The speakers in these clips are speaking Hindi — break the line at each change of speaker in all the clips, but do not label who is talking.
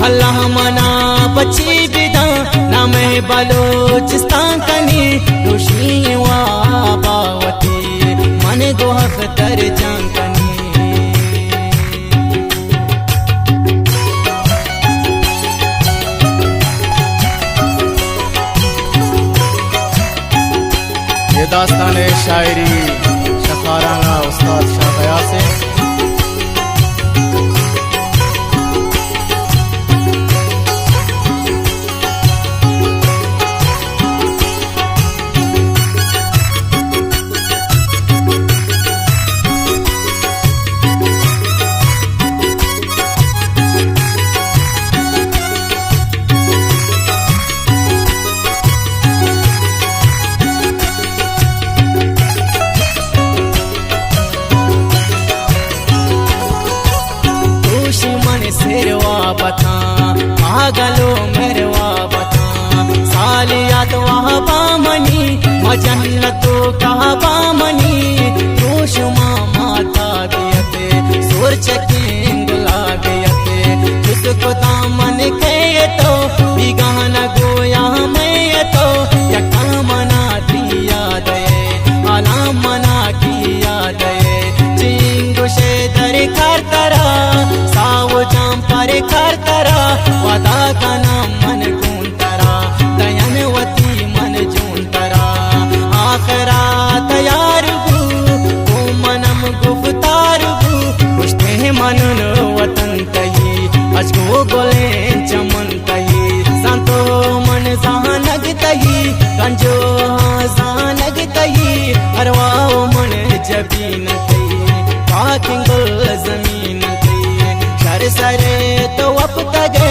अल्लाह मना बची बिदा नाम बलोचिस्तान कनी दोषी वाबावती मन गोहक तर जांकनी
ये दास्तान शायरी शफाराना उस्ताद शाह गया से।
सिरवा बता पागलो मेरवा बता सालियात वह बामनी मजन्नतो कहा बामनी रोशुमा माता दियते सोर चकें गुलाबियते जिसको दामन कहे तो बिगाना गोया मैं तो यका मना दिया दे आला मना किया दे चिंगु शे दर कर तरा जाम पर कर तरा वादा का नाम मन कून तरा दयनवती मन जून तरा आखरा तैयार बू ओ मनम गुफ्तार बू पुष्टे मनन वतन तही अजगो गोले चमन तही संतो मन जानग तही कंजो जानग तही हरवाओ मन जबीन तही पाकिंगुल जमीन सरे तो अप तगे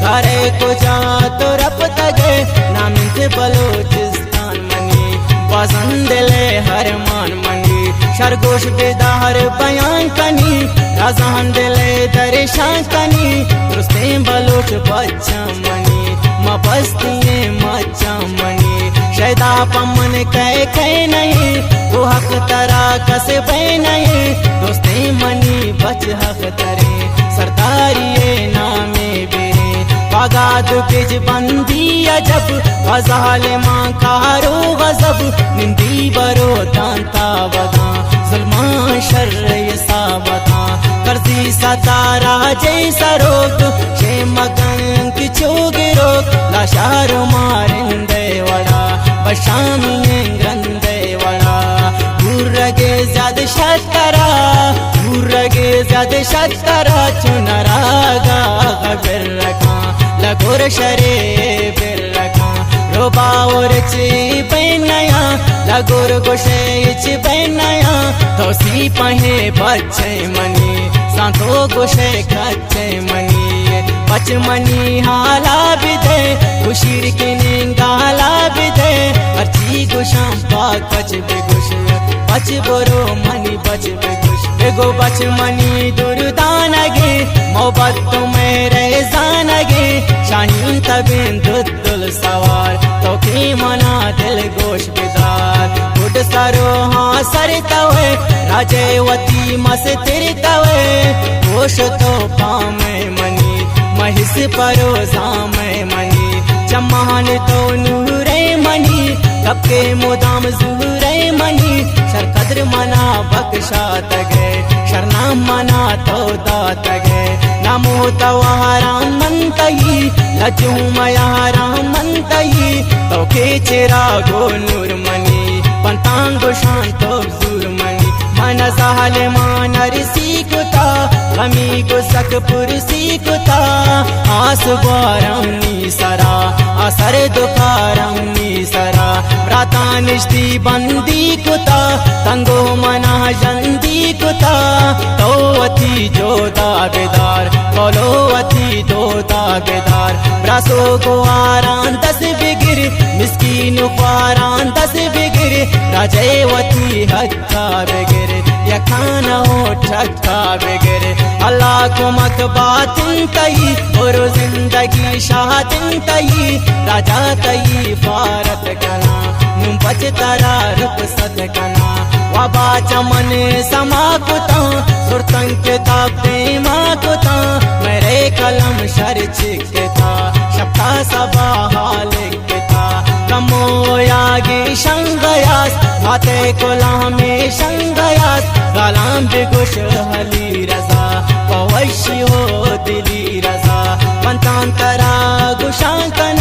घरे को जा तो रप तगे नामिंत बलोचिस्तान मनी पसंद ले हर मान मनी शरगोश बेदार बयान कनी राजान दिले दरेशान कनी रुस्ते बलोच बच्चा मनी मपस्तिये मच्चा मनी शैदा पमन कह नहीं वो हक तरा कसे बे नहीं दोस्ते मनी बच हक तरे सरदारिये नामे बेरे बागाद बिज बंदी अजब गजाल मां कारो गजब निंदी बरो दांता बदा जुल्मा शर्र ये साबता कर्जी सतारा जैसा रोक शे मगन की चोगे रोक लाशार मारिंदे वड़ा बशामी ग्रंदे वड़ा गुर्रगे ज्यादा शतरा गुर्रगे ज्यादा शतरा चुनरागा बिर रखा लगोर शरे बिर रखा रोबा और ची बैनया लगोर गोशे ची बैनया दोसी पहे बच्चे मनी सांतो गोशे कच्चे मनी बच मनी हाला बिदे खुशीर के निंगाला बिदे अर्ची गुशाम पाक बच बेगुश बच बोरो मनी बच बेगुश बेगो बच मनी दुर्दानगे मोहब्बत तुम्हें रहे जानगे शाहीन तबिन दुद्दुल सवार तो की मना दिल गोश बिदार उठ सरो हाँ सरतवे राजेवती मस तिरतवे गोश तो पामे मनी महिस परो जामे मनी चमान तो नूरे मनी कबके मुदाम जुहरे मनी शरकद्र मना बख्शा तगे शरनाम मना तो दात गे नमो तवाराम मंतई लजू मयाराम मंतई तो के चिरागो नूर मनी पंतांगो शांतो जूर मनी मन साले मान सीखता गमी को सकपुर सीखता आस बारौनी सरा असर दुखारौनी सरा प्रातानिष्टि बंदी कुता तंगो मना जंदी कुता तो अति जो दावेदार बोलो अति दो दावेदार ब्रासो को आरान दस बिगिर मिस्कीन पारान दस बिगिर राजेवती हक्का बिगिर यखाना हो ठक्का बिगिर अल्लाह को मत बातिन तई और जिंदगी शाहतिन तई राजा तई फारत कना नुम बच तारा रुप सत कना वाबा चमन समा कुता सुरतंग के ताप दे माँ कुता मेरे कलम शर चिक गुलामे शंगयात गलाम बेगुश हली रजा पवशी हो दिली रजा पंतांतरा गुशांकन